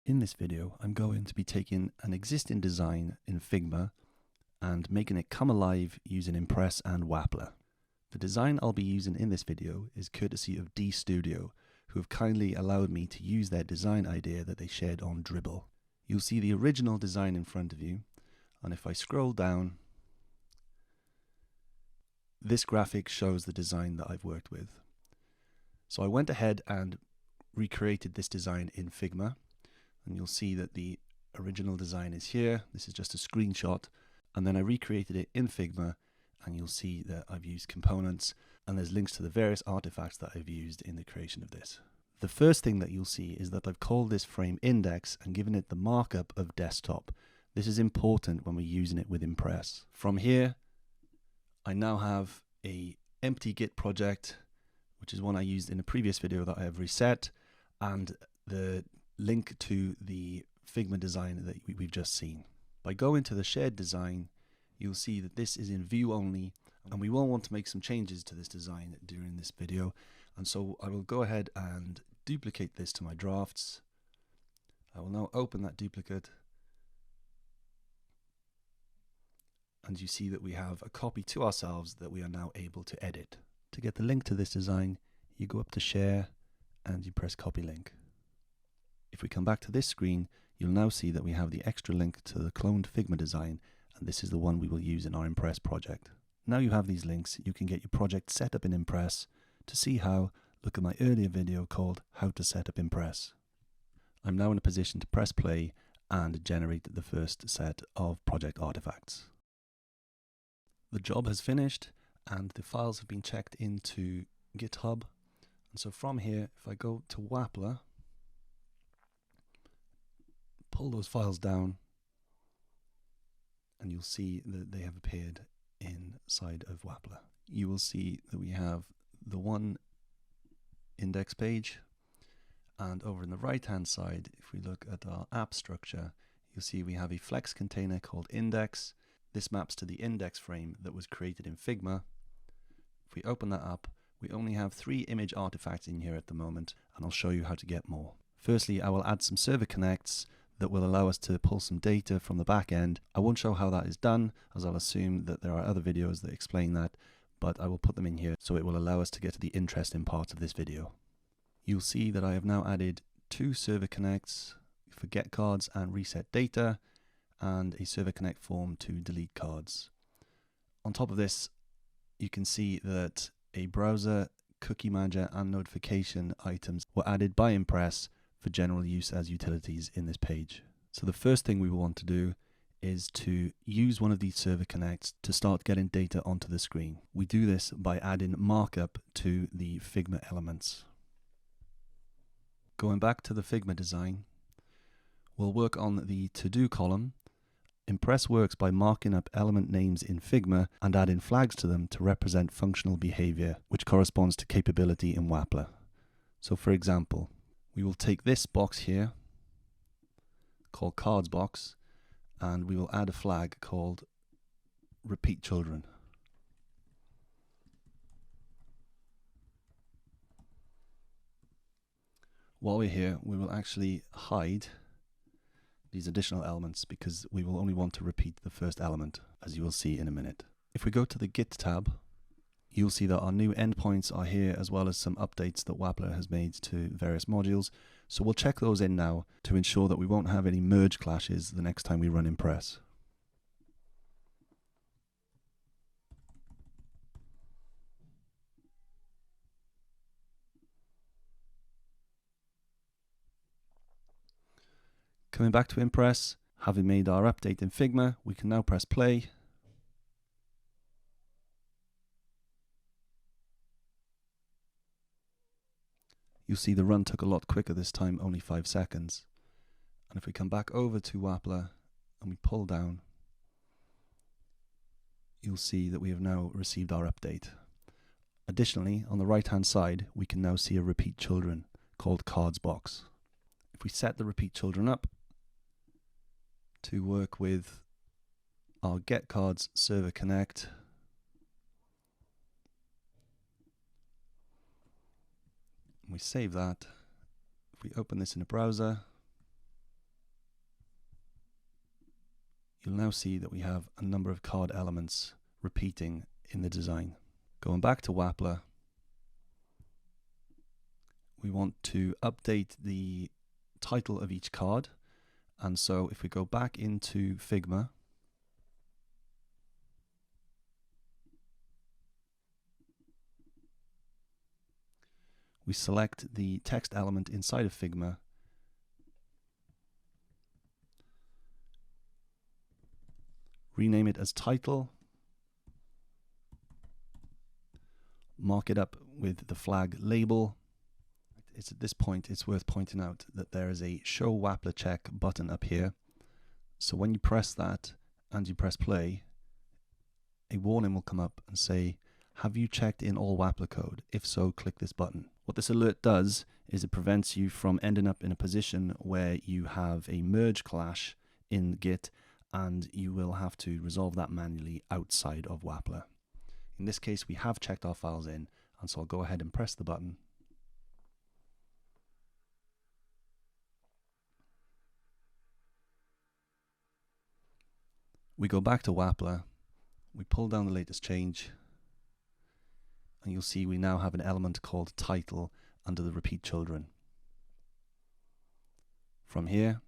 In this video, I'm going to be taking an existing design in Figma and making it come alive using Impress and Wappler. The design I'll be using in this video is courtesy of D Studio, who have kindly allowed me to use their design idea that they shared on Dribbble. You'll see the original design in front of you, and if I scroll down, this graphic shows the design that I've worked with. So I went ahead and recreated this design in Figma. And you'll see that the original design is here. This is just a screenshot. And then I recreated it in Figma, and you'll see that I've used components, and there's links to the various artifacts that I've used in the creation of this. The first thing that you'll see is that I've called this frame index and given it the markup of desktop. This is important when we're using it with Impress. From here, I now have a empty Git project, which is one I used in a previous video that I have reset, and the link to the Figma design that we've just seen. By going to the shared design, you'll see that this is in view only, and we will want to make some changes to this design during this video. And so I will go ahead and duplicate this to my drafts. I will now open that duplicate, and you see that we have a copy to ourselves that we are now able to edit. To get the link to this design, you go up to share and you press copy link. If we come back to this screen, you'll now see that we have the extra link to the cloned Figma design, and this is the one we will use in our Impress project. Now you have these links, you can get your project set up in Impress. To see how, look at my earlier video called How to Set Up Impress. I'm now in a position to press play and generate the first set of project artifacts. The job has finished and the files have been checked into GitHub. And so from here, if I go to Wappler, pull those files down, and you'll see that they have appeared inside of Wappler. You will see that we have the one index page, and over in the right hand side, if we look at our app structure, you'll see we have a flex container called index. This maps to the index frame that was created in Figma. If we open that up, we only have 3 image artifacts in here at the moment, and I'll show you how to get more. Firstly, I will add some server connects that will allow us to pull some data from the back end. I won't show how that is done, as I'll assume that there are other videos that explain that, but I will put them in here so it will allow us to get to the interesting parts of this video. You'll see that I have now added 2 server connects for get cards and reset data, and a server connect form to delete cards. On top of this, you can see that a browser, cookie manager, and notification items were added by Impress for general use as utilities in this page. So the first thing we will want to do is to use one of these server connects to start getting data onto the screen. We do this by adding markup to the Figma elements. Going back to the Figma design, we'll work on the to-do column. Impress works by marking up element names in Figma and adding flags to them to represent functional behavior, which corresponds to capability in Wappler. So for example, we will take this box here, called cards box, and we will add a flag called repeat children. While we're here, we will actually hide these additional elements because we will only want to repeat the first element, as you will see in a minute. If we go to the Git tab, you'll see that our new endpoints are here, as well as some updates that Wappler has made to various modules. So we'll check those in now to ensure that we won't have any merge clashes the next time we run Impress. Coming back to Impress, having made our update in Figma, we can now press play. You'll see the run took a lot quicker this time, only 5 seconds. And if we come back over to Wappler and we pull down, you'll see that we have now received our update. Additionally, on the right hand side, we can now see a repeat children called cards box. If we set the repeat children up to work with our get cards server connect, we save that. If we open this in a browser, you'll now see that we have a number of card elements repeating in the design. Going back to Wappler, we want to update the title of each card. And so if we go back into Figma, we select the text element inside of Figma, rename it as title, mark it up with the flag label. It's at this point it's worth pointing out that there is a show Wappler check button up here. So when you press that and you press play, a warning will come up and say, have you checked in all Wappler code? If so, click this button. What this alert does is it prevents you from ending up in a position where you have a merge clash in Git and you will have to resolve that manually outside of Wappler. In this case, we have checked our files in, and so I'll go ahead and press the button. We go back to Wappler, we pull down the latest change, and you'll see we now have an element called title under the repeat children. From here,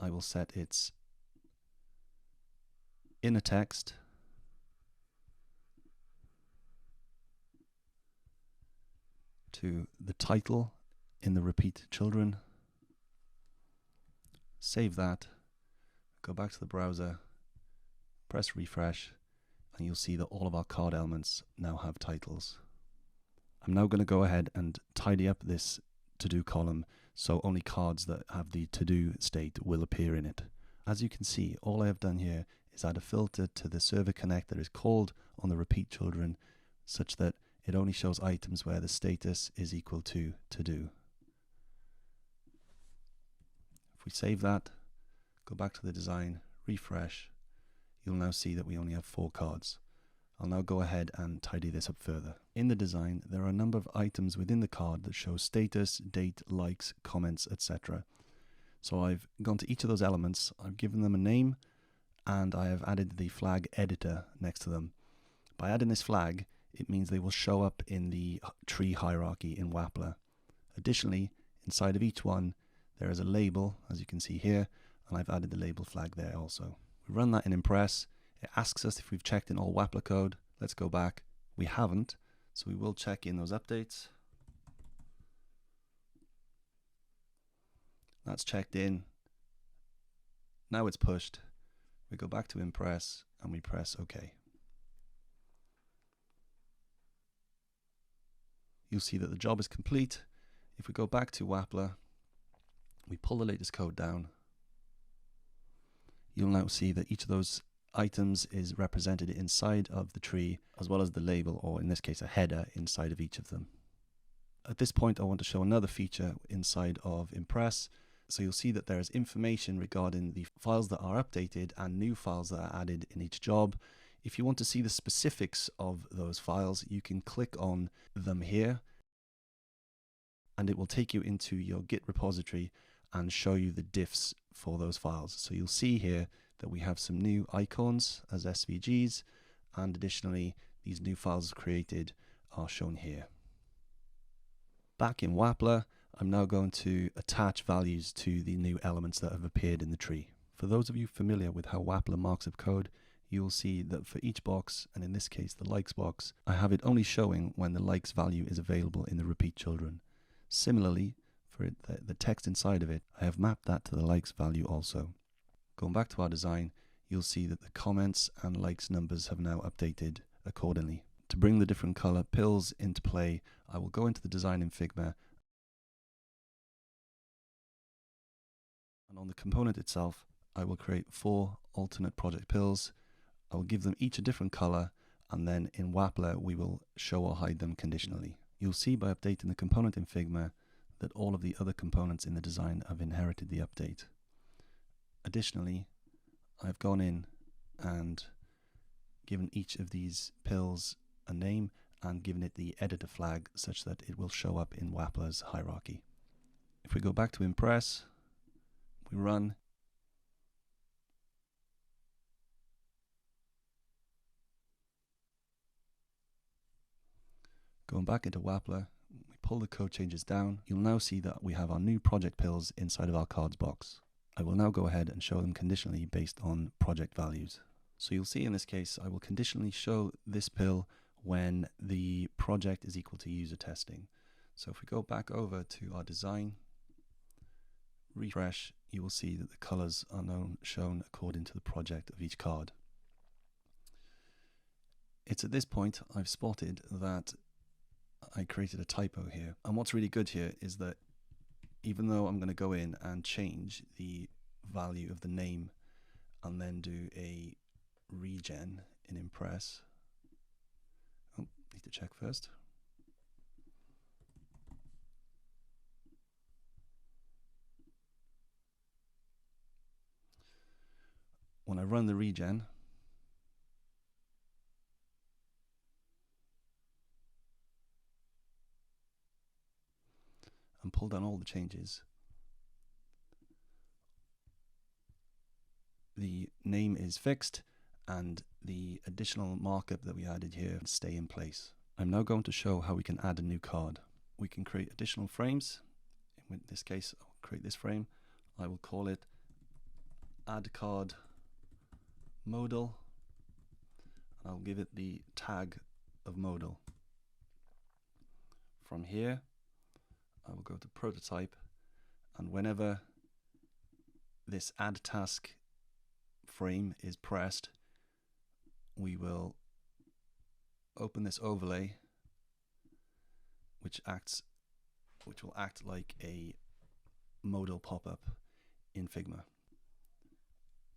I will set its inner text to the title in the repeat children. Save that, go back to the browser, press refresh, and you'll see that all of our card elements now have titles. I'm now going to go ahead and tidy up this to-do column so only cards that have the to-do state will appear in it. As you can see, all I have done here is add a filter to the server connect that is called on the repeat children such that it only shows items where the status is equal to to-do. If we save that, go back to the design, refresh, you'll now see that we only have 4 cards. I'll now go ahead and tidy this up further. In the design, there are a number of items within the card that show status, date, likes, comments, etc. So I've gone to each of those elements, I've given them a name, and I have added the flag editor next to them. By adding this flag, it means they will show up in the tree hierarchy in Wappler. Additionally, inside of each one, there is a label, as you can see here, and I've added the label flag there also. We run that in Impress. It asks us if we've checked in all Wappler code. Let's go back. We haven't, so we will check in those updates. That's checked in. Now it's pushed. We go back to Impress and we press OK. You'll see that the job is complete. If we go back to Wappler, we pull the latest code down. You'll now see that each of those items is represented inside of the tree, as well as the label, or in this case a header, inside of each of them. At this point I want to show another feature inside of Impress. So you'll see that there is information regarding the files that are updated and new files that are added in each job. If you want to see the specifics of those files, you can click on them here and it will take you into your Git repository and show you the diffs for those files. So you'll see here that we have some new icons as SVGs, and additionally these new files created are shown here. Back in Wappler, I'm now going to attach values to the new elements that have appeared in the tree. For those of you familiar with how Wappler marks up code, you will see that for each box, and in this case the likes box, I have it only showing when the likes value is available in the repeat children. Similarly, for the text inside of it, I have mapped that to the likes value also. Going back to our design, you'll see that the comments and likes numbers have now updated accordingly. To bring the different color pills into play, I will go into the design in Figma, and on the component itself, I will create 4 alternate project pills. I will give them each a different color, and then in Wappler we will show or hide them conditionally. You'll see by updating the component in Figma that all of the other components in the design have inherited the update. Additionally, I've gone in and given each of these pills a name and given it the editor flag such that it will show up in Wappler's hierarchy. If we go back to Impress, we run, Going back into Wappler, we pull the code changes down. You'll now see that we have our new project pills inside of our cards box. I will now go ahead and show them conditionally based on project values. So you'll see in this case, I will conditionally show this pill when the project is equal to user testing. So if we go back over to our design, refresh, you will see that the colors are shown according to the project of each card. It's at this point I've spotted that I created a typo here. And what's really good here is that even though I'm going to go in and change the value of the name and then do a regen in Impress. Oh, need to check first. When I run the regen, and pull down all the changes, the name is fixed and the additional markup that we added here stay in place. I'm now going to show how we can add a new card. We can create additional frames. In this case, I'll create this frame. I will call it add card modal, and I'll give it the tag of modal. From here, I will go to prototype, and whenever this add task frame is pressed, we will open this overlay, which will act like a modal pop-up in Figma.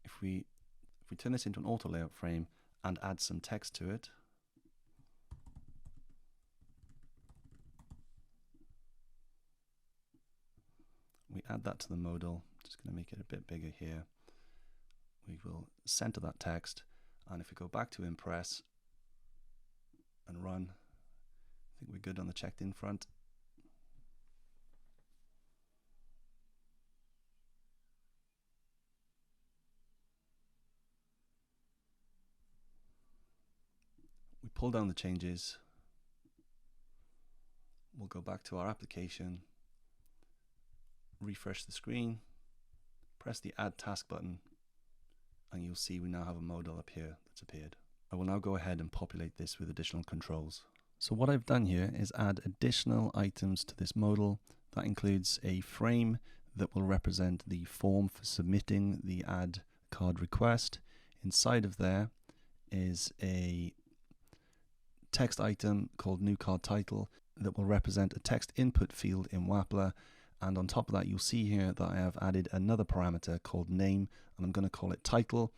If we turn this into an auto layout frame and add some text to it, we add that to the modal. Just going to make it a bit bigger here. We will center that text, and if we go back to Impress and run, I think we're good on the checked in front. We pull down the changes. We'll go back to our application, refresh the screen, press the add task button, and you'll see we now have a modal up here that's appeared. I will now go ahead and populate this with additional controls. So what I've done here is add additional items to this modal. That includes a frame that will represent the form for submitting the add card request. Inside of there is a text item called new card title that will represent a text input field in Wappler. And on top of that, you'll see here that I have added another parameter called name, and I'm going to call it title.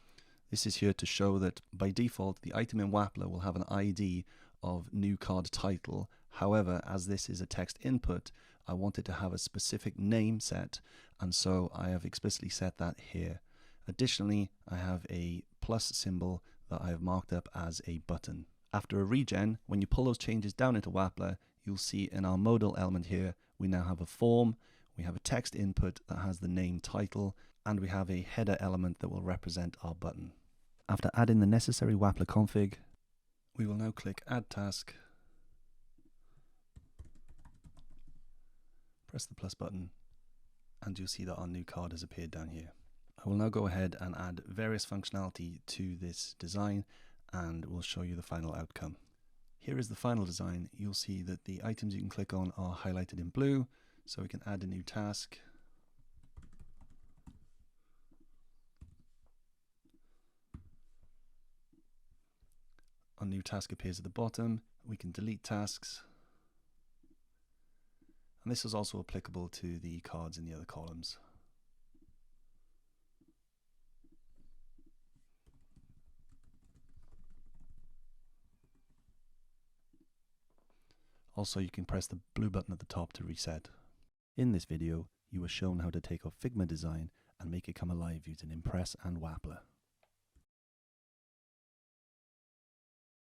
This is here to show that by default, the item in Wappler will have an ID of new card title. However, as this is a text input, I want it to have a specific name set, and so I have explicitly set that here. Additionally, I have a plus symbol that I have marked up as a button. After a regen, when you pull those changes down into Wappler, you'll see in our modal element here, we now have a form, we have a text input that has the name title, and we have a header element that will represent our button. After adding the necessary Wappler config, we will now click Add Task, press the plus button, and you'll see that our new card has appeared down here. I will now go ahead and add various functionality to this design, and we'll show you the final outcome. Here is the final design. You'll see that the items you can click on are highlighted in blue, so we can add a new task. Our new task appears at the bottom. We can delete tasks. And this is also applicable to the cards in the other columns. Also, you can press the blue button at the top to reset. In this video, you were shown how to take a Figma design and make it come alive using Impress and Wappler.